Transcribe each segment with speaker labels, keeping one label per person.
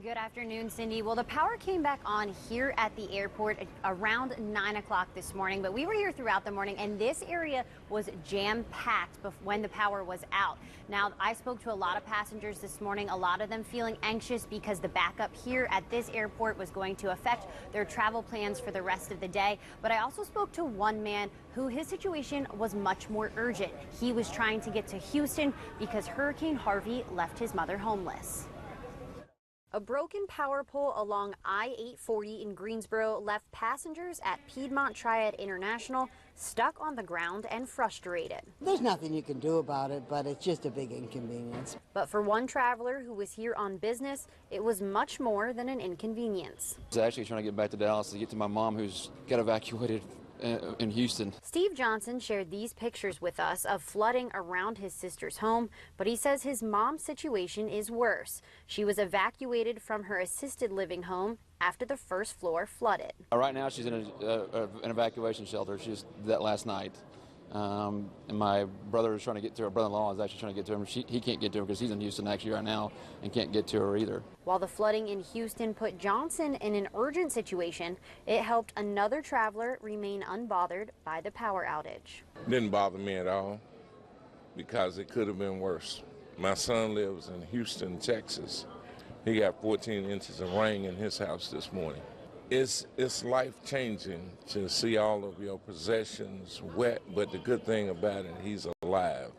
Speaker 1: Good afternoon, Cindy. Well, the power came back on here at the airport around 9 o'clock this morning, but we were here throughout the morning, and this area was jam-packed when the power was out. Now, I spoke to a lot of passengers this morning, a lot of them feeling anxious because the backup here at this airport was going to affect their travel plans for the rest of the day. But I also spoke to one man who his situation was much more urgent. He was trying to get to Houston because Hurricane Harvey left his mother homeless. A broken power pole along I-840 in Greensboro left passengers at Piedmont Triad International stuck on the ground and frustrated.
Speaker 2: There's nothing you can do about it, but it's just a big inconvenience.
Speaker 1: But for one traveler who was here on business, it was much more than an inconvenience.
Speaker 3: I was actually trying to get back to Dallas to get to my mom, who's got evacuated in Houston.
Speaker 1: Steve Johnson shared these pictures with us of flooding around his sister's home, but he says his mom's situation is worse. She was evacuated from her assisted living home after the first floor flooded.
Speaker 3: Right now she's in an evacuation shelter. She was that last night. And my brother is trying to get to her. Brother-in-law is actually trying to get to him. He can't get to her because he's in Houston actually right now and can't get to her either.
Speaker 1: While the flooding in Houston put Johnson in an urgent situation, it helped another traveler remain unbothered by the power outage.
Speaker 4: Didn't bother me at all because it could have been worse. My son lives in Houston, Texas. He got 14 inches of rain in his house this morning. It's life-changing to see all of your possessions wet, but the good thing about it, he's alive,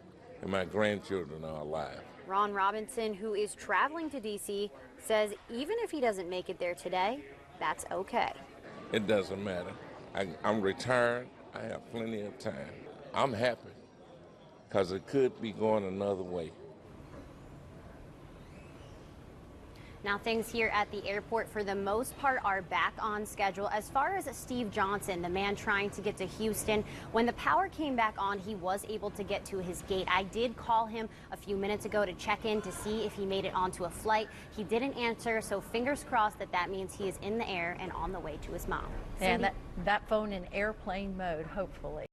Speaker 4: and my grandchildren are alive.
Speaker 1: Ron Robinson, who is traveling to D.C., says even if he doesn't make it there today, that's okay.
Speaker 4: It doesn't matter. I'm retired. I have plenty of time. I'm happy because it could be going another way.
Speaker 1: Now, things here at the airport, for the most part, are back on schedule. As far as Steve Johnson, the man trying to get to Houston, when the power came back on, he was able to get to his gate. I did call him a few minutes ago to check in to see if he made it onto a flight. He didn't answer, so fingers crossed that means he is in the air and on the way to his mom.
Speaker 5: And that phone in airplane mode, hopefully.